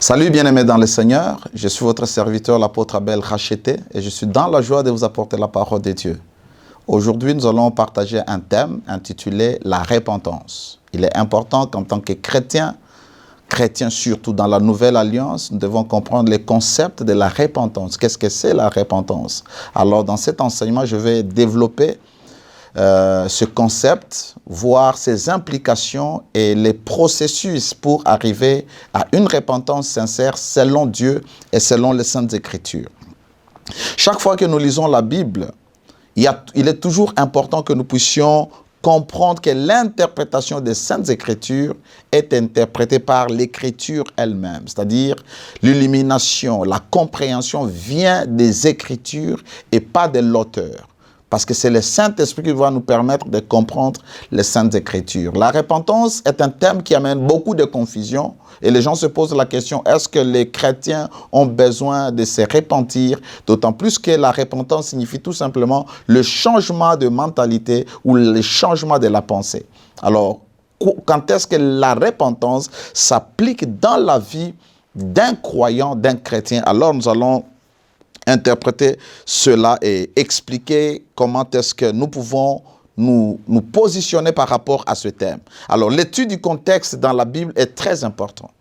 Salut bien-aimés dans le Seigneur, je suis votre serviteur l'apôtre Abel Racheté et je suis dans la joie de vous apporter la parole de Dieu. Aujourd'hui, nous allons partager un thème intitulé « La repentance ». Il est important qu'en tant que chrétiens surtout dans la Nouvelle Alliance, nous devons comprendre les concepts de la repentance. Qu'est-ce que c'est la repentance? Alors dans cet enseignement, je vais développer ce concept, voir ses implications et les processus pour arriver à une repentance sincère selon Dieu et selon les Saintes Écritures. Chaque fois que nous lisons la Bible, il est toujours important que nous puissions comprendre que l'interprétation des Saintes Écritures est interprétée par l'Écriture elle-même. C'est-à-dire l'illumination, la compréhension vient des Écritures et pas de l'auteur. Parce que c'est le Saint-Esprit qui va nous permettre de comprendre les Saintes Écritures. La repentance est un thème qui amène beaucoup de confusion. Et les gens se posent la question, est-ce que les chrétiens ont besoin de se repentir? D'autant plus que la repentance signifie tout simplement le changement de mentalité ou le changement de la pensée. Alors, quand est-ce que la repentance s'applique dans la vie d'un croyant, d'un chrétien? Alors, nous allons interpréter cela et expliquer comment est-ce que nous pouvons nous positionner par rapport à ce thème. Alors, l'étude du contexte dans la Bible est très importante.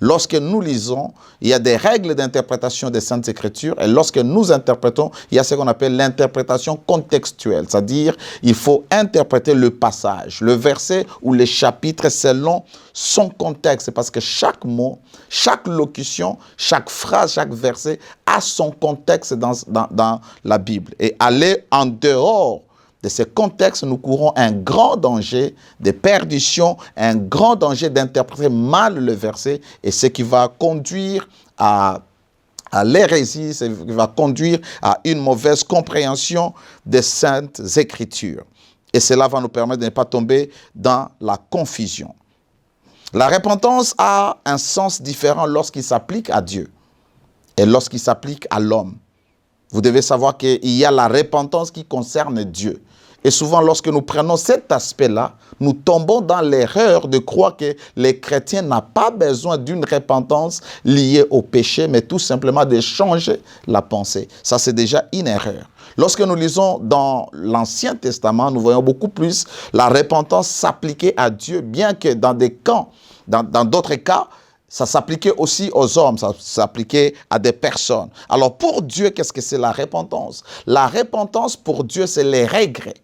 Lorsque nous lisons, il y a des règles d'interprétation des Saintes Écritures et lorsque nous interprétons, il y a ce qu'on appelle l'interprétation contextuelle, c'est-à-dire il faut interpréter le passage, le verset ou les chapitres selon son contexte, parce que chaque mot, chaque locution, chaque phrase, chaque verset a son contexte dans la Bible. Et aller en dehors de ce contexte, nous courons un grand danger de perdition, un grand danger d'interpréter mal le verset, et ce qui va conduire à l'hérésie, ce qui va conduire à une mauvaise compréhension des Saintes Écritures. Et cela va nous permettre de ne pas tomber dans la confusion. La repentance a un sens différent lorsqu'il s'applique à Dieu et lorsqu'il s'applique à l'homme. Vous devez savoir qu'il y a la repentance qui concerne Dieu. Et souvent, lorsque nous prenons cet aspect-là, nous tombons dans l'erreur de croire que les chrétiens n'ont pas besoin d'une repentance liée au péché, mais tout simplement de changer la pensée. Ça, c'est déjà une erreur. Lorsque nous lisons dans l'Ancien Testament, nous voyons beaucoup plus la repentance s'appliquer à Dieu, bien que dans d'autres cas, ça s'appliquait aussi aux hommes, ça s'appliquait à des personnes. Alors pour Dieu, qu'est-ce que c'est la repentance? La repentance pour Dieu, c'est les regrets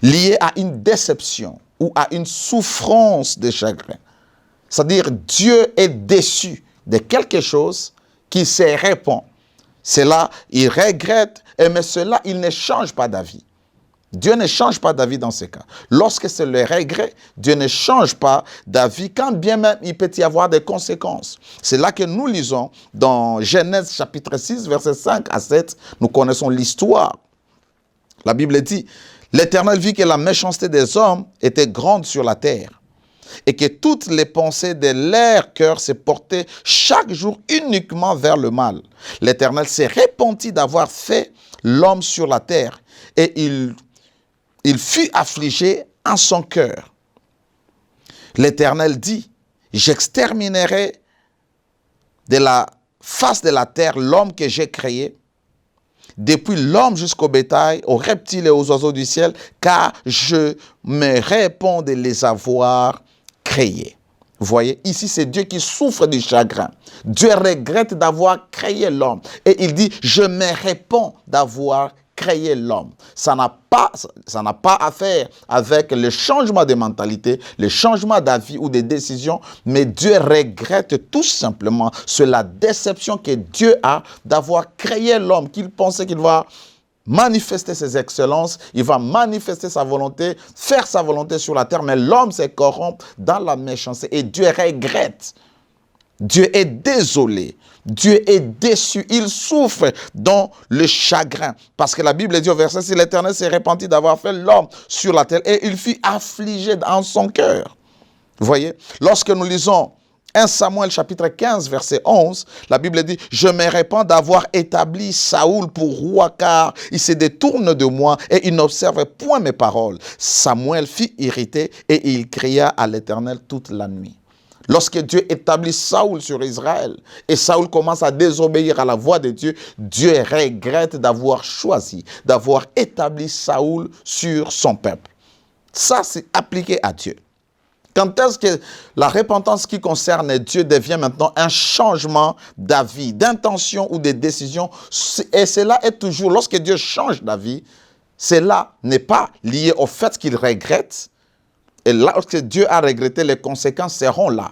liés à une déception ou à une souffrance de chagrin. C'est-à-dire Dieu est déçu de quelque chose qui se répand. Cela, il regrette, mais cela, il ne change pas d'avis. Dieu ne change pas d'avis dans ces cas. Lorsque c'est le regret, Dieu ne change pas d'avis, quand bien même il peut y avoir des conséquences. C'est là que nous lisons dans Genèse chapitre 6, versets 5 à 7, nous connaissons l'histoire. La Bible dit, « L'Éternel vit que la méchanceté des hommes était grande sur la terre, et que toutes les pensées de leur cœur se portaient chaque jour uniquement vers le mal. L'Éternel s'est repenti d'avoir fait l'homme sur la terre, et il fut affligé en son cœur. L'Éternel dit, j'exterminerai de la face de la terre l'homme que j'ai créé, depuis l'homme jusqu'au bétail, aux reptiles et aux oiseaux du ciel, car je me réponds de les avoir créés. Vous voyez, ici c'est Dieu qui souffre du chagrin. Dieu regrette d'avoir créé l'homme. Et il dit, je me réponds d'avoir créé l'homme. Ça n'a pas à faire avec le changement de mentalité, le changement d'avis ou de décision, mais Dieu regrette tout simplement sur la déception que Dieu a d'avoir créé l'homme, qu'il pensait qu'il va manifester ses excellences, il va manifester sa volonté, faire sa volonté sur la terre, mais l'homme se corrompt dans la méchanceté et Dieu regrette. Dieu est désolé, Dieu est déçu, il souffre dans le chagrin. Parce que la Bible dit au verset, si l'Éternel s'est repenti d'avoir fait l'homme sur la terre, et il fut affligé dans son cœur. Vous voyez, lorsque nous lisons 1 Samuel chapitre 15 verset 11, la Bible dit, je me répands d'avoir établi Saoul pour roi, car il se détourne de moi et il n'observe point mes paroles. Samuel fut irrité et il cria à l'Éternel toute la nuit. Lorsque Dieu établit Saoul sur Israël et Saoul commence à désobéir à la voix de Dieu, Dieu regrette d'avoir choisi, d'avoir établi Saoul sur son peuple. Ça, c'est appliqué à Dieu. Quand est-ce que la repentance qui concerne Dieu devient maintenant un changement d'avis, d'intention ou de décision? Et cela est toujours, lorsque Dieu change d'avis, cela n'est pas lié au fait qu'il regrette. Et là, lorsque Dieu a regretté, les conséquences seront là.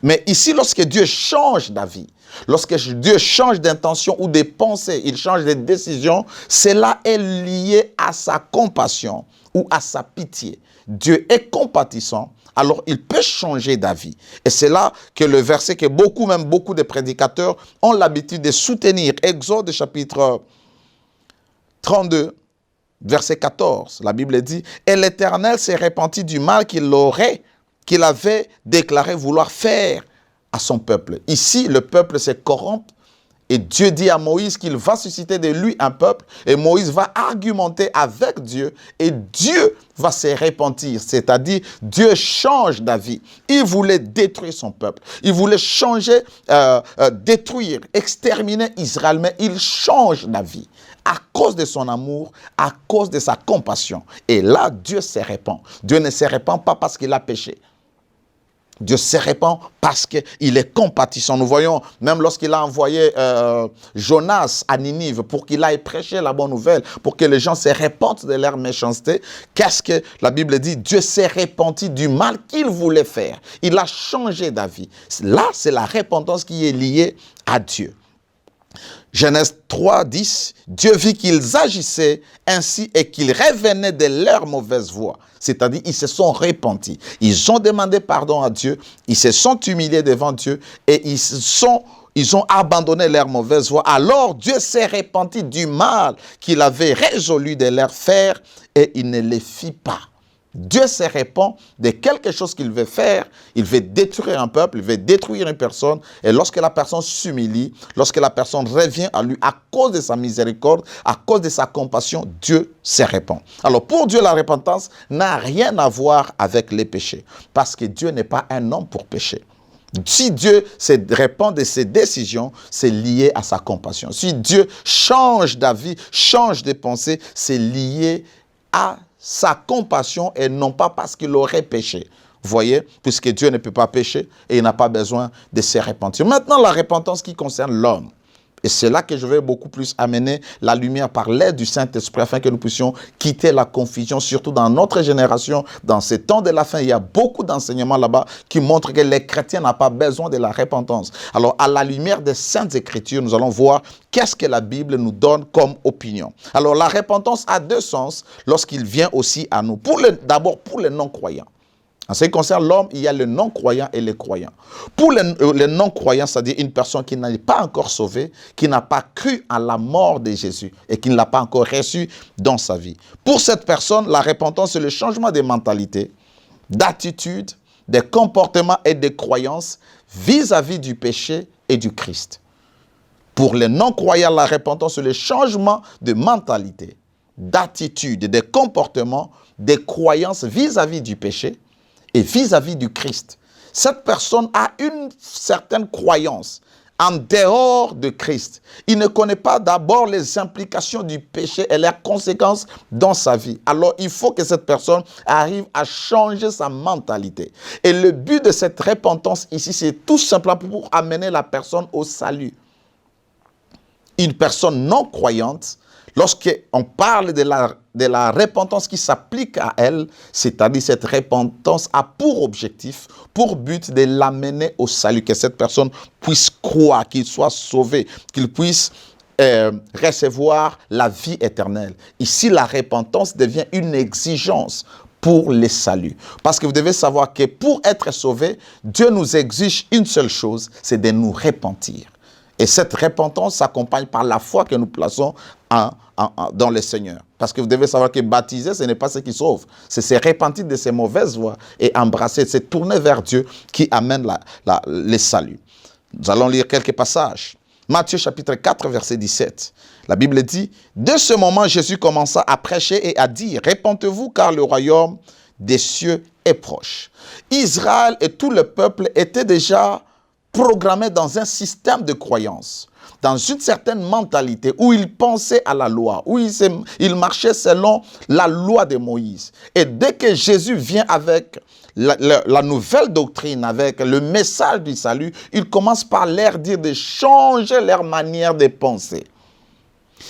Mais ici, lorsque Dieu change d'avis, lorsque Dieu change d'intention ou de pensée, il change de décision, cela est lié à sa compassion ou à sa pitié. Dieu est compatissant, alors il peut changer d'avis. Et c'est là que le verset que beaucoup de prédicateurs ont l'habitude de soutenir. Exode chapitre 32, verset 14. La Bible dit « Et l'Éternel s'est repenti du mal qu'il avait déclaré vouloir faire à son peuple. » Ici, le peuple se corrompt. Et Dieu dit à Moïse qu'il va susciter de lui un peuple. Et Moïse va argumenter avec Dieu. Et Dieu va se repentir. C'est-à-dire, Dieu change d'avis. Il voulait détruire son peuple. Il voulait changer, détruire, exterminer Israël. Mais il change d'avis. À cause de son amour, à cause de sa compassion. Et là, Dieu se repent. Dieu ne se repent pas parce qu'il a péché. Dieu se repent parce qu'il est compatissant. Nous voyons, même lorsqu'il a envoyé Jonas à Ninive pour qu'il aille prêcher la bonne nouvelle, pour que les gens se repentent de leur méchanceté, qu'est-ce que la Bible dit? Dieu s'est repenti du mal qu'il voulait faire. Il a changé d'avis. Là, c'est la repentance qui est liée à Dieu. Genèse 3, 10, Dieu vit qu'ils agissaient ainsi et qu'ils revenaient de leur mauvaise voie. C'est-à-dire, ils se sont repentis. Ils ont demandé pardon à Dieu, ils se sont humiliés devant Dieu et ils ont abandonné leur mauvaise voie. Alors, Dieu s'est repenti du mal qu'il avait résolu de leur faire et il ne les fit pas. Dieu se repent de quelque chose qu'il veut faire. Il veut détruire un peuple, il veut détruire une personne. Et lorsque la personne s'humilie, lorsque la personne revient à lui à cause de sa miséricorde, à cause de sa compassion, Dieu se repent. Alors pour Dieu, la repentance n'a rien à voir avec les péchés. Parce que Dieu n'est pas un homme pour pécher. Si Dieu se repent de ses décisions, c'est lié à sa compassion. Si Dieu change d'avis, change de pensée, c'est lié à sa compassion et non pas parce qu'il aurait péché. Vous voyez, puisque Dieu ne peut pas pécher et il n'a pas besoin de se repentir. Maintenant, la repentance qui concerne l'homme. Et c'est là que je vais beaucoup plus amener la lumière par l'aide du Saint-Esprit afin que nous puissions quitter la confusion, surtout dans notre génération. Dans ces temps de la fin, il y a beaucoup d'enseignements là-bas qui montrent que les chrétiens n'ont pas besoin de la repentance. Alors, à la lumière des Saintes Écritures, nous allons voir qu'est-ce que la Bible nous donne comme opinion. Alors, la repentance a deux sens lorsqu'il vient aussi à nous. D'abord, pour les non-croyants. En ce qui concerne l'homme, il y a le non-croyant et les croyants. Pour les non-croyants, c'est-à-dire une personne qui n'est pas encore sauvée, qui n'a pas cru à la mort de Jésus et qui ne l'a pas encore reçu dans sa vie. Pour cette personne, la repentance, c'est le changement de mentalité, d'attitude, de comportement et de croyances vis-à-vis du péché et du Christ. Pour les non-croyants, la repentance, c'est le changement de mentalité, d'attitude, de comportement, de croyances vis-à-vis du péché et vis-à-vis du Christ. Cette personne a une certaine croyance en dehors de Christ. Il ne connaît pas d'abord les implications du péché et leurs conséquences dans sa vie. Alors, il faut que cette personne arrive à changer sa mentalité. Et le but de cette repentance ici, c'est tout simplement pour amener la personne au salut. Une personne non croyante, lorsqu'on parle de la repentance qui s'applique à elle, c'est-à-dire cette repentance a pour objectif, pour but de l'amener au salut, que cette personne puisse croire, qu'il soit sauvé, qu'il puisse recevoir la vie éternelle. Ici, la repentance devient une exigence pour les saluts. Parce que vous devez savoir que pour être sauvé, Dieu nous exige une seule chose, c'est de nous repentir. Et cette repentance s'accompagne par la foi que nous plaçons dans le Seigneur. Parce que vous devez savoir que baptiser, ce n'est pas ce qui sauve. C'est se repentir de ses mauvaises voies et embrasser, c'est tourner vers Dieu qui amène le salut. Nous allons lire quelques passages. Matthieu chapitre 4, verset 17. La Bible dit, « De ce moment, Jésus commença à prêcher et à dire, « Repentez-vous, car le royaume des cieux est proche. Israël et tout le peuple étaient déjà programmés dans un système de croyance, dans une certaine mentalité où ils pensaient à la loi, où ils marchaient selon la loi de Moïse. Et dès que Jésus vient avec la nouvelle doctrine, avec le message du salut, il commence par leur dire de changer leur manière de penser,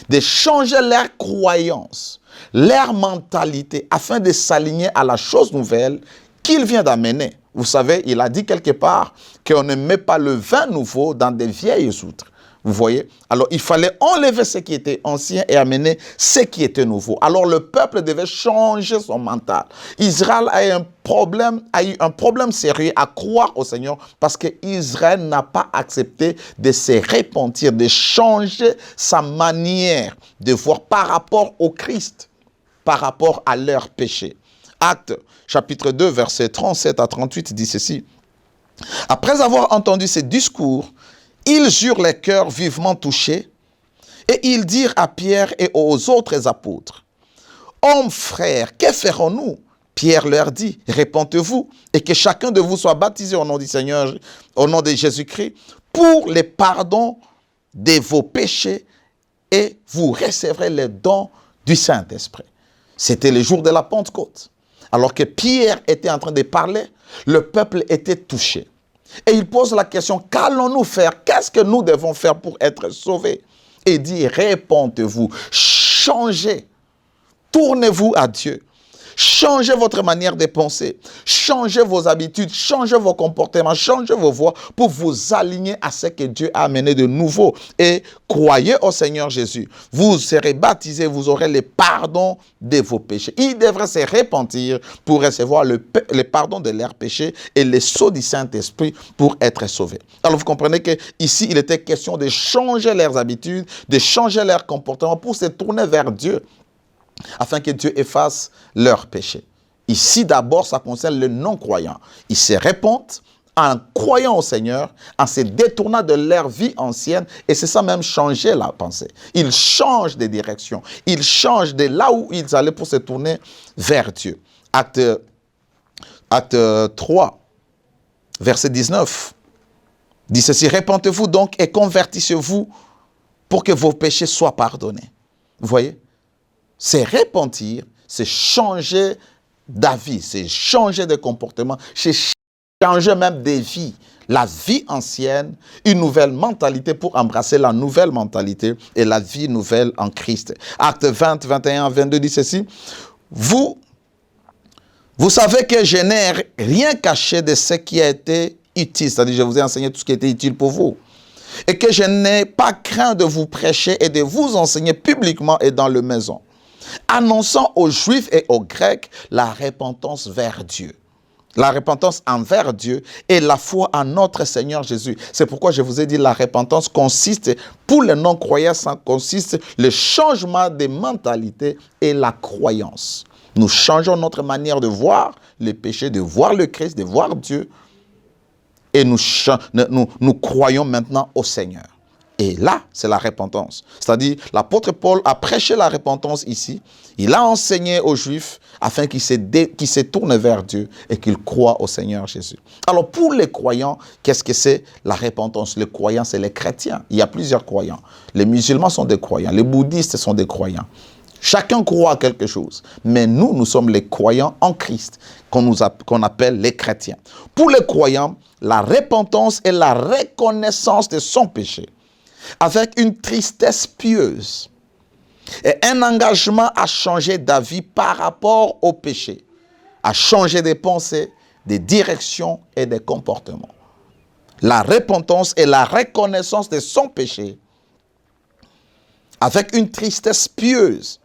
de changer leur croyance, leur mentalité, afin de s'aligner à la chose nouvelle qu'il vient d'amener. Vous savez, il a dit quelque part qu'on ne met pas le vin nouveau dans des vieilles outres. Vous voyez? Alors, il fallait enlever ce qui était ancien et amener ce qui était nouveau. Alors, le peuple devait changer son mental. Israël a eu un problème sérieux à croire au Seigneur parce qu'Israël n'a pas accepté de se repentir, de changer sa manière de voir par rapport au Christ, par rapport à leur péché. Actes, chapitre 2, versets 37 à 38, dit ceci. Après avoir entendu ces discours, ils eurent les cœurs vivement touchés et ils dirent à Pierre et aux autres apôtres, « Hommes, frères, que ferons-nous » Pierre leur dit, « Répentez-vous et que chacun de vous soit baptisé au nom du Seigneur, au nom de Jésus-Christ, pour le pardon de vos péchés et vous recevrez les dons du Saint-Esprit. » C'était le jour de la Pentecôte. Alors que Pierre était en train de parler, le peuple était touché. Et il pose la question, qu'allons-nous faire? Qu'est-ce que nous devons faire pour être sauvés? Et il dit, répentez-vous, changez, tournez-vous à Dieu. Changez votre manière de penser, changez vos habitudes, changez vos comportements, changez vos voies pour vous aligner à ce que Dieu a amené de nouveau. Et croyez au Seigneur Jésus. Vous serez baptisés, vous aurez le pardon de vos péchés. Ils devraient se repentir pour recevoir le pardon de leurs péchés et le sceau du Saint-Esprit pour être sauvés. Alors vous comprenez qu'ici, il était question de changer leurs habitudes, de changer leur comportement pour se tourner vers Dieu, afin que Dieu efface leurs péchés. Ici, d'abord, ça concerne les non-croyants. Ils se répandent en croyant au Seigneur, en se détournant de leur vie ancienne, et c'est ça même changer la pensée. Ils changent de direction. Ils changent de là où ils allaient pour se tourner vers Dieu. Acte 3, verset 19, dit ceci, « Répentez-vous donc et convertissez-vous pour que vos péchés soient pardonnés. » Vous voyez? C'est repentir, c'est changer d'avis, c'est changer de comportement, c'est changer même de vie. La vie ancienne, une nouvelle mentalité pour embrasser la nouvelle mentalité et la vie nouvelle en Christ. Acte 20, 21, 22 dit ceci. Vous savez que je n'ai rien caché de ce qui a été utile. C'est-à-dire, je vous ai enseigné tout ce qui était utile pour vous. Et que je n'ai pas craint de vous prêcher et de vous enseigner publiquement et dans le maison, annonçant aux Juifs et aux Grecs la repentance vers Dieu. La repentance envers Dieu et la foi en notre Seigneur Jésus. C'est pourquoi je vous ai dit la repentance consiste, pour les non-croyants, ça consiste le changement de mentalité et la croyance. Nous changeons notre manière de voir les péchés, de voir le Christ, de voir Dieu. Et nous croyons maintenant au Seigneur. Et là, c'est la repentance. C'est-à-dire, l'apôtre Paul a prêché la repentance ici. Il a enseigné aux Juifs afin qu'ils se tournent vers Dieu et qu'ils croient au Seigneur Jésus. Alors, pour les croyants, qu'est-ce que c'est la repentance? Les croyants, c'est les chrétiens. Il y a plusieurs croyants. Les musulmans sont des croyants. Les bouddhistes sont des croyants. Chacun croit à quelque chose. Mais nous sommes les croyants en Christ, qu'on appelle les chrétiens. Pour les croyants, la repentance est la reconnaissance de son péché, avec une tristesse pieuse et un engagement à changer d'avis par rapport au péché, à changer de pensées, de directions et de comportements. La repentance est la reconnaissance de son péché, avec une tristesse pieuse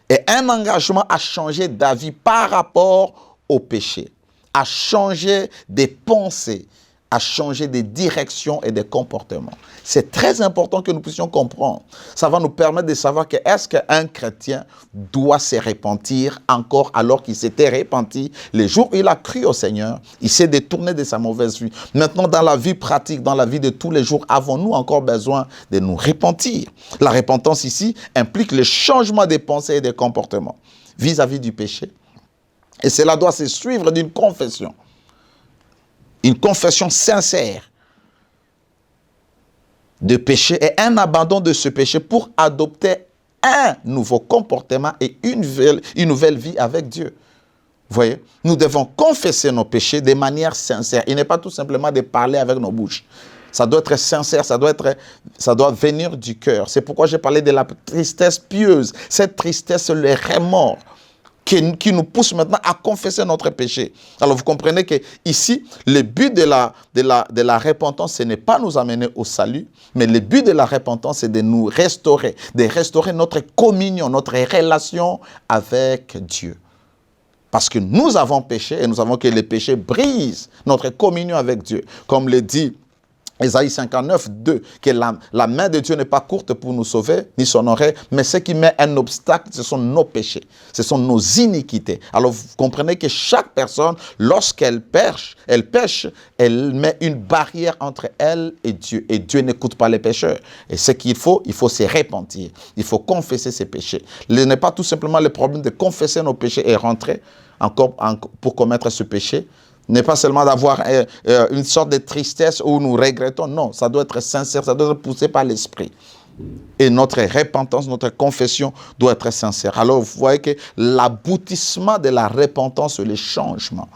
et un engagement à changer d'avis par rapport au péché, à changer de pensées, à changer de direction et de comportement. C'est très important que nous puissions comprendre. Ça va nous permettre de savoir que est-ce qu'un chrétien doit se repentir encore alors qu'il s'était repenti le jour où il a cru au Seigneur, il s'est détourné de sa mauvaise vie. Maintenant, dans la vie pratique, dans la vie de tous les jours, avons-nous encore besoin de nous repentir? La repentance ici implique le changement des pensées et des comportements vis-à-vis du péché Et cela doit se suivre d'une confession. Une confession sincère de péché et un abandon de ce péché pour adopter un nouveau comportement et une nouvelle vie avec Dieu. Vous voyez, nous devons confesser nos péchés de manière sincère. Il n'est pas tout simplement de parler avec nos bouches. Ça doit être sincère, ça doit venir du cœur. C'est pourquoi j'ai parlé de la tristesse pieuse. Cette tristesse, le remords qui nous pousse maintenant à confesser notre péché. Alors vous comprenez que ici, le but de la repentance, ce n'est pas nous amener au salut, mais le but de la repentance, c'est de nous restaurer, de restaurer notre communion, notre relation avec Dieu. Parce que nous avons péché et nous savons que le péché brise notre communion avec Dieu. Comme le dit Ésaïe 59, 2, que la main de Dieu n'est pas courte pour nous sauver, ni son oreille, mais ce qui met un obstacle, ce sont nos péchés, ce sont nos iniquités. Alors vous comprenez que chaque personne, lorsqu'elle pêche, elle met une barrière entre elle et Dieu n'écoute pas les pécheurs. Et ce qu'il faut se repentir, il faut confesser ses péchés. Ce n'est pas tout simplement le problème de confesser nos péchés et rentrer encore pour commettre ce péché, n'est pas seulement d'avoir une sorte de tristesse où nous regrettons. Non, ça doit être sincère, ça doit être poussé par l'esprit. Et notre repentance, notre confession doit être sincère. Alors, vous voyez que l'aboutissement de la repentance, c'est le changement.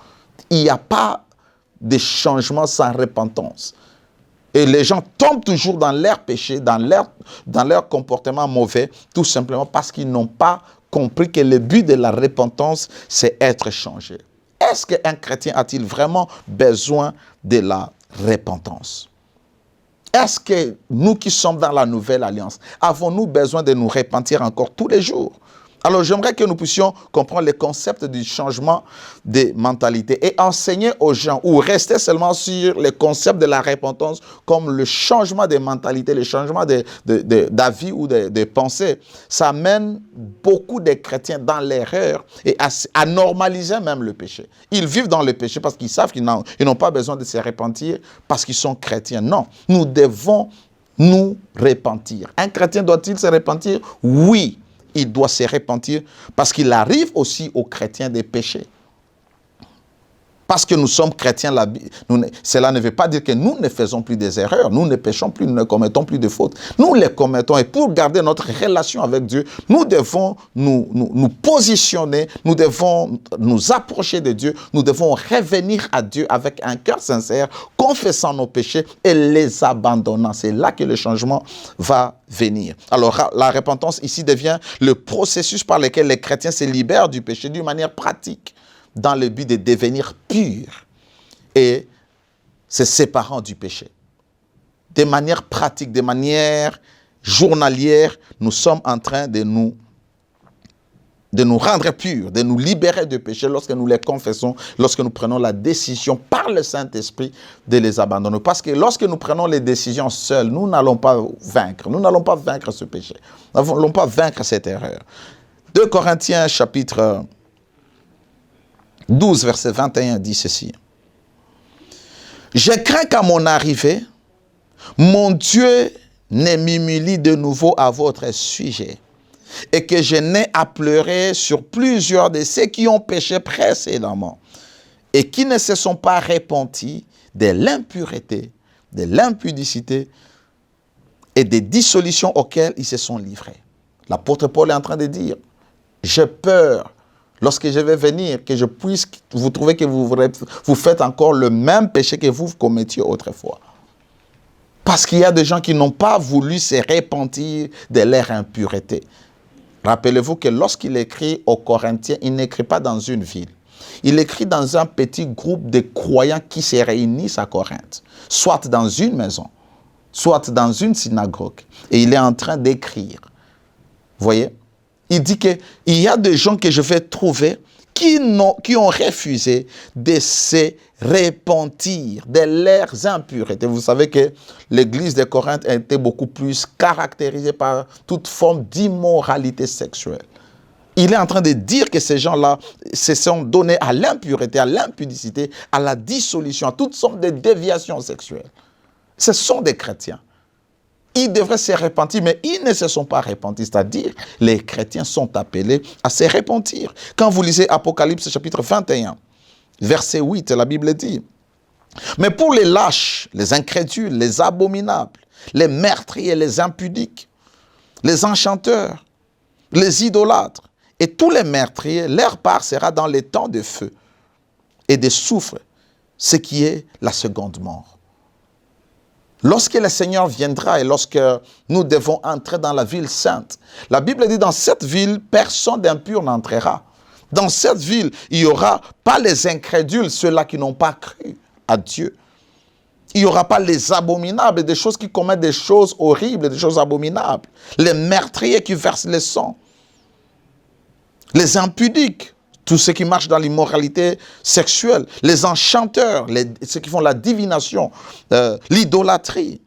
Il n'y a pas de changement sans repentance. Et les gens tombent toujours dans leur péché, dans leur comportement mauvais, tout simplement parce qu'ils n'ont pas compris que le but de la repentance, c'est être changé. Est-ce qu'un chrétien a-t-il vraiment besoin de la repentance? Est-ce que nous qui sommes dans la nouvelle alliance, avons-nous besoin de nous repentir encore tous les jours? Alors j'aimerais que nous puissions comprendre le concept du changement de mentalité et enseigner aux gens ou rester seulement sur le concept de la repentance comme le changement de mentalité, le changement d'avis ou de pensée. Ça mène beaucoup de chrétiens dans l'erreur et à normaliser même le péché. Ils vivent dans le péché parce qu'ils savent qu'ils n'ont pas besoin de se repentir parce qu'ils sont chrétiens. Non, nous devons nous repentir. Un chrétien doit-il se repentir? Oui. Il doit se repentir parce qu'il arrive aussi aux chrétiens des péchés. Parce que nous sommes chrétiens, cela ne veut pas dire que nous ne faisons plus des erreurs, nous ne péchons plus, nous ne commettons plus de fautes. Nous les commettons et pour garder notre relation avec Dieu, nous devons nous positionner, nous devons nous approcher de Dieu, nous devons revenir à Dieu avec un cœur sincère, confessant nos péchés et les abandonnant. C'est là que le changement va venir. Alors la repentance ici devient le processus par lequel les chrétiens se libèrent du péché d'une manière pratique, dans le but de devenir pur et se séparant du péché. De manière pratique, de manière journalière, nous sommes en train de nous rendre purs, de nous libérer du péché lorsque nous les confessons, lorsque nous prenons la décision par le Saint-Esprit de les abandonner. Parce que lorsque nous prenons les décisions seuls, nous n'allons pas vaincre. Nous n'allons pas vaincre ce péché. Nous n'allons pas vaincre cette erreur. 2 Corinthiens chapitre 12, verset 21 dit ceci. « Je crains qu'à mon arrivée, mon Dieu ne m'humilie de nouveau à votre sujet et que je n'ai à pleurer sur plusieurs de ceux qui ont péché précédemment et qui ne se sont pas repentis de l'impureté, de l'impudicité et des dissolutions auxquelles ils se sont livrés. » L'apôtre Paul est en train de dire, j'ai peur lorsque je vais venir, que je puisse vous trouver que vous faites encore le même péché que vous commettiez autrefois. Parce qu'il y a des gens qui n'ont pas voulu se repentir de leur impureté. Rappelez-vous que lorsqu'il écrit aux Corinthiens, il n'écrit pas dans une ville. Il écrit dans un petit groupe de croyants qui se réunissent à Corinthe, soit dans une maison, soit dans une synagogue. Et il est en train d'écrire. Vous voyez? Il dit qu'il y a des gens que je vais trouver qui ont refusé de se repentir de leurs impuretés. Vous savez que l'église de Corinthe a été beaucoup plus caractérisée par toute forme d'immoralité sexuelle. Il est en train de dire que ces gens-là se sont donnés à l'impureté, à l'impudicité, à la dissolution, à toutes sortes de déviations sexuelles. Ce sont des chrétiens. Ils devraient se repentir, mais ils ne se sont pas repentis. C'est-à-dire, les chrétiens sont appelés à se repentir. Quand vous lisez Apocalypse chapitre 21, verset 8, la Bible dit, « Mais pour les lâches, les incrédules, les abominables, les meurtriers, les impudiques, les enchanteurs, les idolâtres, et tous les meurtriers, leur part sera dans les temps de feu et de soufre, ce qui est la seconde mort. » Lorsque le Seigneur viendra et lorsque nous devons entrer dans la ville sainte, la Bible dit dans cette ville, personne d'impur n'entrera. Dans cette ville, il n'y aura pas les incrédules, ceux-là qui n'ont pas cru à Dieu. Il n'y aura pas les abominables, des choses qui commettent des choses horribles, des choses abominables. Les meurtriers qui versent le sang. Les impudiques, tous ceux qui marchent dans l'immoralité sexuelle, les enchanteurs, ceux qui font la divination, l'idolâtrie.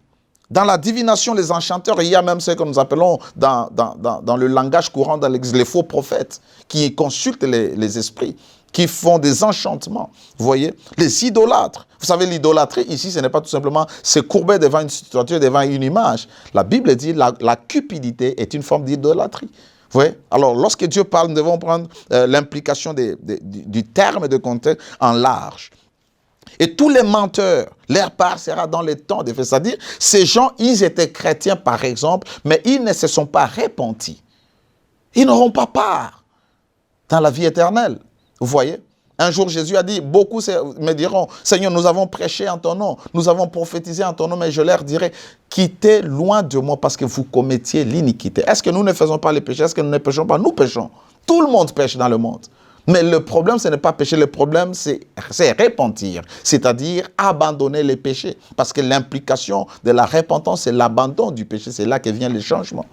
Dans la divination, les enchanteurs, il y a même ce que nous appelons dans le langage courant dans l'Église, les faux prophètes, qui consultent les esprits, qui font des enchantements. Vous voyez, les idolâtres. Vous savez, l'idolâtrie, ici, ce n'est pas tout simplement se courber devant une statue, devant une image. La Bible dit la cupidité est une forme d'idolâtrie. Vous voyez? Alors, lorsque Dieu parle, nous devons prendre l'implication du terme de contexte en large. Et tous les menteurs, leur part sera dans les temps de feu. C'est-à-dire, ces gens, ils étaient chrétiens, par exemple, mais ils ne se sont pas repentis. Ils n'auront pas part dans la vie éternelle. Vous voyez? Un jour, Jésus a dit, beaucoup me diront, Seigneur, nous avons prêché en ton nom, nous avons prophétisé en ton nom, mais je leur dirai, quittez loin de moi parce que vous commettiez l'iniquité. Est-ce que nous ne faisons pas les péchés? Est-ce que nous ne péchons pas? Nous péchons. Tout le monde pêche dans le monde. Mais le problème, ce n'est pas pécher, le problème, c'est repentir, c'est-à-dire abandonner les péchés. Parce que l'implication de la repentance, c'est l'abandon du péché, c'est là que vient le changement.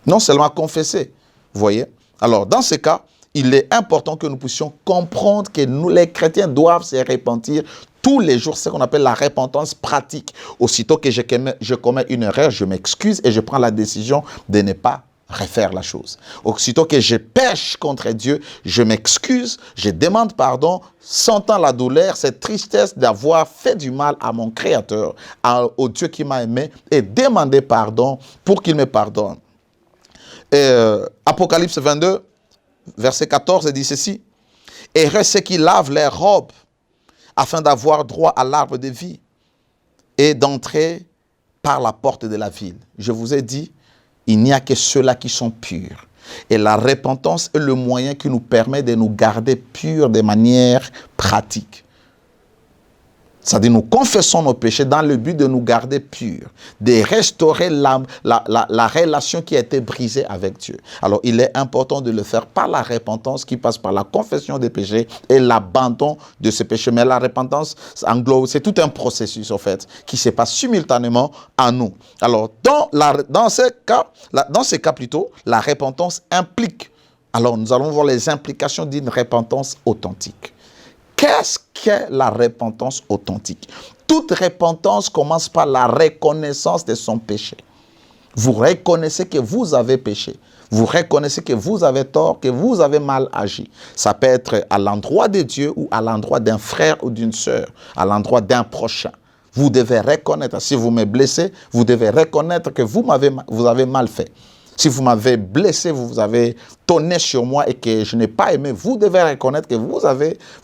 Non seulement confesser, vous voyez. Alors, dans ce cas, il est important que nous puissions comprendre que nous, les chrétiens, doivent se repentir tous les jours, ce qu'on appelle la repentance pratique. Aussitôt que je commets une erreur, je m'excuse et je prends la décision de ne pas refaire la chose. Aussitôt que je pêche contre Dieu, je m'excuse, je demande pardon, sentant la douleur, cette tristesse d'avoir fait du mal à mon Créateur, au Dieu qui m'a aimé, et demander pardon pour qu'il me pardonne. Apocalypse 22, verset 14 dit ceci. « Heureux ceux qui lavent leurs robes, afin d'avoir droit à l'arbre de vie et d'entrer par la porte de la ville. » Je vous ai dit, il n'y a que ceux-là qui sont purs. Et la repentance est le moyen qui nous permet de nous garder purs de manière pratique. C'est-à-dire, nous confessons nos péchés dans le but de nous garder purs, de restaurer la relation qui a été brisée avec Dieu. Alors, il est important de le faire par la repentance qui passe par la confession des péchés et l'abandon de ces péchés. Mais la repentance englobe, c'est tout un processus, en fait, qui se passe simultanément à nous. Alors, dans ces cas plutôt, la repentance implique. Alors, nous allons voir les implications d'une repentance authentique. Qu'est-ce qu'est la repentance authentique? Toute repentance commence par la reconnaissance de son péché. Vous reconnaissez que vous avez péché. Vous reconnaissez que vous avez tort, que vous avez mal agi. Ça peut être à l'endroit de Dieu ou à l'endroit d'un frère ou d'une sœur, à l'endroit d'un prochain. Vous devez reconnaître, si vous me blessez, vous devez reconnaître que vous avez mal fait. Si vous m'avez blessé, vous avez tonné sur moi et que je n'ai pas aimé, vous devez reconnaître que vous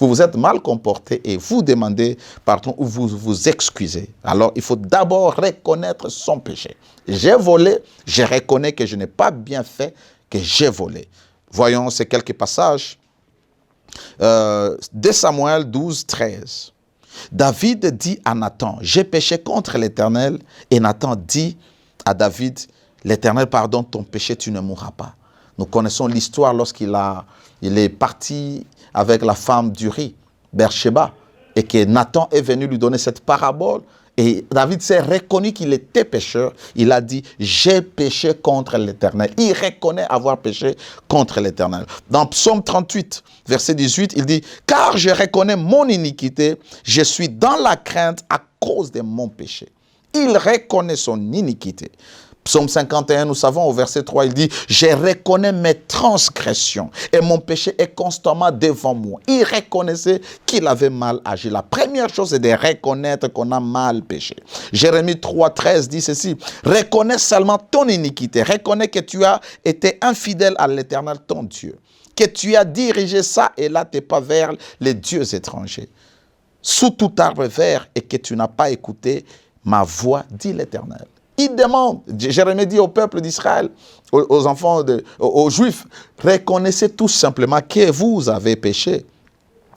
vous êtes mal comporté et vous demandez pardon ou vous vous excusez. Alors, il faut d'abord reconnaître son péché. J'ai volé, je reconnais que je n'ai pas bien fait, que j'ai volé. Voyons ces quelques passages. 2 Samuel 12, 13. David dit à Nathan, j'ai péché contre l'Éternel. Et Nathan dit à David, l'Éternel pardonne ton péché, tu ne mourras pas. Nous connaissons l'histoire lorsqu'il est parti avec la femme d'Uri, Beersheba, et que Nathan est venu lui donner cette parabole. Et David s'est reconnu qu'il était pécheur. Il a dit, j'ai péché contre l'Éternel. Il reconnaît avoir péché contre l'Éternel. Dans Psaume 38, verset 18, il dit, car je reconnais mon iniquité, je suis dans la crainte à cause de mon péché. Il reconnaît son iniquité. Psaume 51, nous savons au verset 3, il dit « Je reconnais mes transgressions et mon péché est constamment devant moi. » Il reconnaissait qu'il avait mal agi. La première chose, c'est de reconnaître qu'on a mal péché. Jérémie 3, 13 dit ceci « Reconnais seulement ton iniquité. Reconnais que tu as été infidèle à l'Éternel, ton Dieu. Que tu as dirigé ça et là tes pas vers les dieux étrangers. Sous tout arbre vert et que tu n'as pas écouté ma voix, dit l'Éternel. » Il demande, Jérémie dit au peuple d'Israël, aux enfants, aux Juifs, reconnaissez tout simplement que vous avez péché.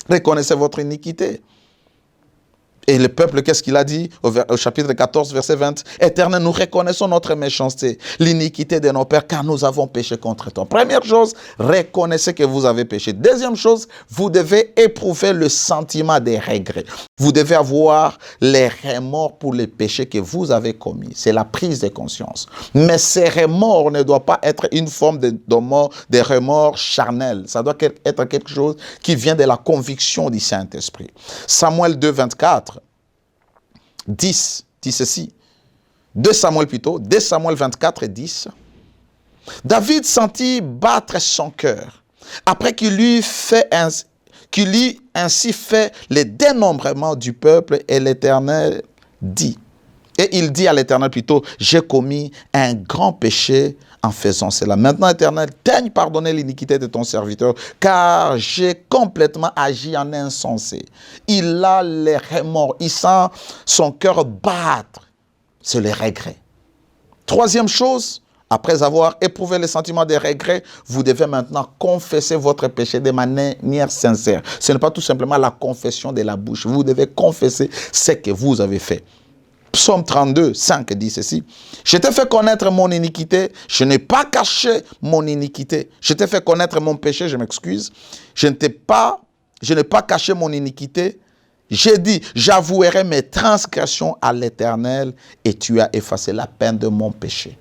Reconnaissez votre iniquité. Et le peuple, qu'est-ce qu'il a dit au chapitre 14, verset 20? Éternel, nous reconnaissons notre méchanceté, l'iniquité de nos pères, car nous avons péché contre toi. Première chose, reconnaissez que vous avez péché. Deuxième chose, vous devez éprouver le sentiment des regrets. Vous devez avoir les remords pour les péchés que vous avez commis. C'est la prise de conscience. Mais ces remords ne doivent pas être une forme de remords charnels. Ça doit être quelque chose qui vient de la conviction du Saint-Esprit. Samuel 2, 24. 10 dit ceci. 2 Samuel 24 et 10. David sentit battre son cœur après qu'il eut ainsi fait le dénombrement du peuple et l'Éternel dit. Et il dit à l'Éternel plutôt, j'ai commis un grand péché en faisant cela. Maintenant, Éternel, daigne pardonner l'iniquité de ton serviteur, car j'ai complètement agi en insensé. Il a les remords, il sent son cœur battre. C'est le regret. Troisième chose, après avoir éprouvé le sentiment de regret, vous devez maintenant confesser votre péché de manière sincère. Ce n'est pas tout simplement la confession de la bouche. Vous devez confesser ce que vous avez fait. Psaume 32, 5 dit ceci. Je t'ai fait connaître mon iniquité, je n'ai pas caché mon iniquité. Je t'ai fait connaître mon péché, je m'excuse. Je n'ai pas caché mon iniquité. J'ai dit, j'avouerai mes transgressions à l'Éternel et tu as effacé la peine de mon péché.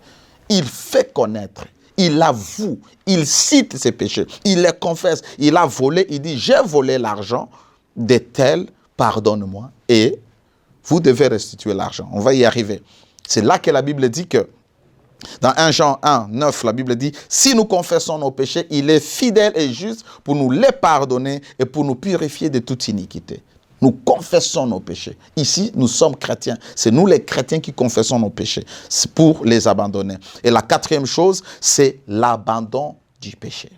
Il fait connaître, il avoue, il cite ses péchés, il les confesse. Il a volé, il dit, j'ai volé l'argent de tel, pardonne-moi et vous devez restituer l'argent. On va y arriver. C'est là que la Bible dit que, dans 1 Jean 1, 9, la Bible dit, si nous confessons nos péchés, il est fidèle et juste pour nous les pardonner et pour nous purifier de toute iniquité. Nous confessons nos péchés. Ici, nous sommes chrétiens. C'est nous les chrétiens qui confessons nos péchés. C'est pour les abandonner. Et la quatrième chose, c'est l'abandon du péché.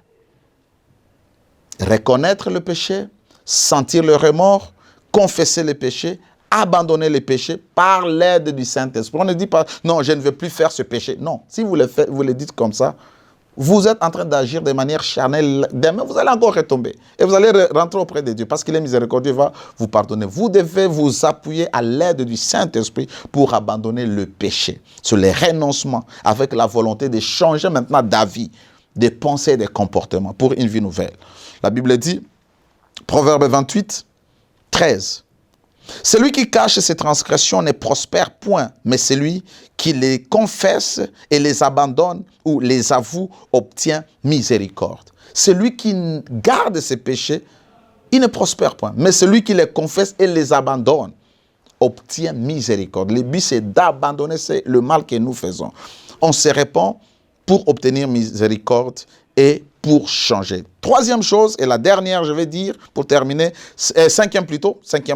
Reconnaître le péché, sentir le remords, confesser le péché, abandonner les péchés par l'aide du Saint-Esprit. On ne dit pas, non, je ne veux plus faire ce péché. Non, si vous le dites comme ça, vous êtes en train d'agir de manière charnelle. Demain, vous allez encore retomber. Et vous allez rentrer auprès de Dieu parce qu'il est miséricordieux, il va vous pardonner. Vous devez vous appuyer à l'aide du Saint-Esprit pour abandonner le péché. Sur les renoncements avec la volonté de changer maintenant d'avis, de pensée et de comportement pour une vie nouvelle. La Bible dit, Proverbe 28, 13. Celui qui cache ses transgressions ne prospère point, mais celui qui les confesse et les abandonne ou les avoue obtient miséricorde. Celui qui garde ses péchés, il ne prospère point, mais celui qui les confesse et les abandonne obtient miséricorde. Le but, c'est d'abandonner le mal que nous faisons. On se répand pour obtenir miséricorde et pour changer. Troisième chose, et la dernière, je vais dire, pour terminer, cinquième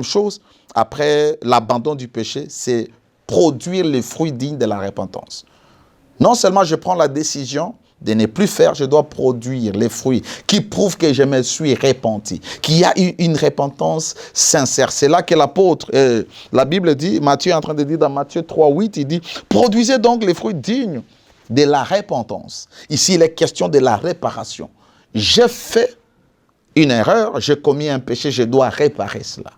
chose, après l'abandon du péché, c'est produire les fruits dignes de la repentance. Non seulement je prends la décision de ne plus faire, je dois produire les fruits qui prouvent que je me suis repenti, qu'il y a eu une repentance sincère. C'est là que l'apôtre, la Bible dit, Matthieu est en train de dire dans Matthieu 3, 8, il dit, produisez donc les fruits dignes de la repentance. Ici, il est question de la réparation. J'ai fait une erreur, j'ai commis un péché, je dois réparer cela.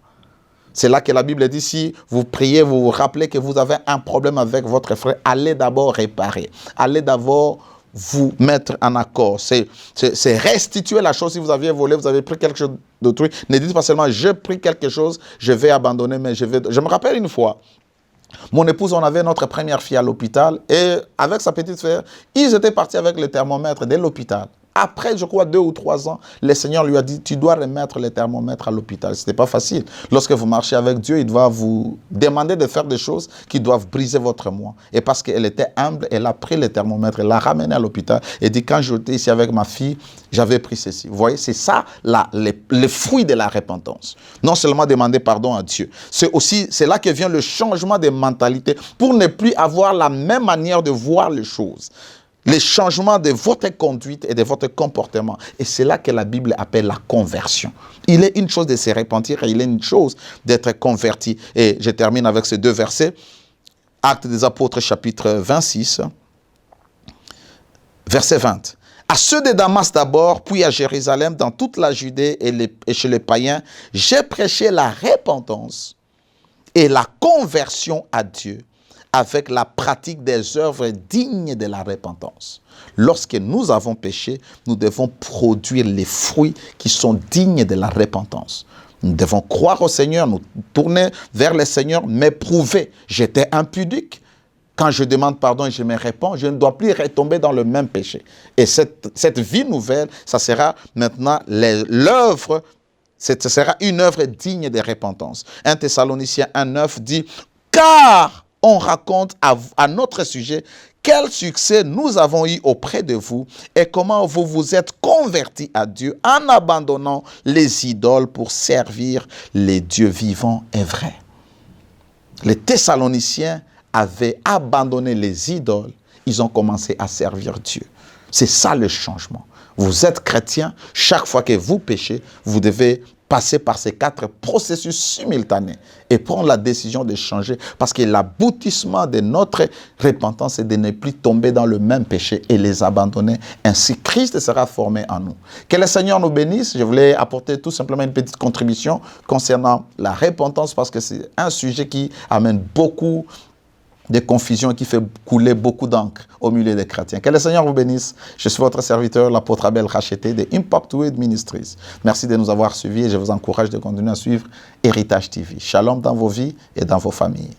C'est là que la Bible dit, si vous priez, vous vous rappelez que vous avez un problème avec votre frère, allez d'abord réparer. Allez d'abord vous mettre en accord. C'est restituer la chose. Si vous aviez volé, vous avez pris quelque chose d'autrui. Ne dites pas seulement, j'ai pris quelque chose, je vais abandonner, mais je me rappelle une fois, mon épouse, on avait notre première fille à l'hôpital et avec sa petite sœur, ils étaient partis avec le thermomètre de l'hôpital. après, je crois, 2 ou 3 ans, le Seigneur lui a dit, tu dois remettre les thermomètres à l'hôpital. Ce n'était pas facile. Lorsque vous marchez avec Dieu, il doit vous demander de faire des choses qui doivent briser votre moi. Et parce qu'elle était humble, elle a pris les thermomètres, elle l'a ramené à l'hôpital et dit, quand j'étais ici avec ma fille, j'avais pris ceci. Vous voyez, c'est ça les fruits de la repentance. Non seulement demander pardon à Dieu, c'est là que vient le changement de mentalité pour ne plus avoir la même manière de voir les choses. Les changements de votre conduite et de votre comportement. Et c'est là que la Bible appelle la conversion. Il est une chose de se repentir et il est une chose d'être converti. Et je termine avec ces 2 versets. Actes des Apôtres, chapitre 26, verset 20. À ceux de Damas d'abord, puis à Jérusalem, dans toute la Judée et chez les païens, j'ai prêché la repentance et la conversion à Dieu avec la pratique des œuvres dignes de la repentance. Lorsque nous avons péché, nous devons produire les fruits qui sont dignes de la repentance. Nous devons croire au Seigneur, nous tourner vers le Seigneur, m'éprouver. J'étais impudique. Quand je demande pardon et je me réponds, je ne dois plus retomber dans le même péché. Et cette vie nouvelle, ça sera maintenant l'œuvre, ce sera une œuvre digne de repentance. 1 Thessaloniciens 1,9 dit « Car on raconte à notre sujet quel succès nous avons eu auprès de vous et comment vous vous êtes convertis à Dieu en abandonnant les idoles pour servir les dieux vivants et vrais. » Les Thessaloniciens avaient abandonné les idoles, ils ont commencé à servir Dieu. C'est ça le changement. Vous êtes chrétien, chaque fois que vous péchez, vous devez passer par ces 4 processus simultanés et prendre la décision de changer parce que l'aboutissement de notre repentance est de ne plus tomber dans le même péché et les abandonner. Ainsi, Christ sera formé en nous. Que le Seigneur nous bénisse. Je voulais apporter tout simplement une petite contribution concernant la repentance parce que c'est un sujet qui amène beaucoup de confusion qui fait couler beaucoup d'encre au milieu des chrétiens. Que le Seigneur vous bénisse. Je suis votre serviteur, l'apôtre Abel Racheté de Impact Word Ministries. Merci de nous avoir suivis et je vous encourage de continuer à suivre Héritage TV. Shalom dans vos vies et dans vos familles.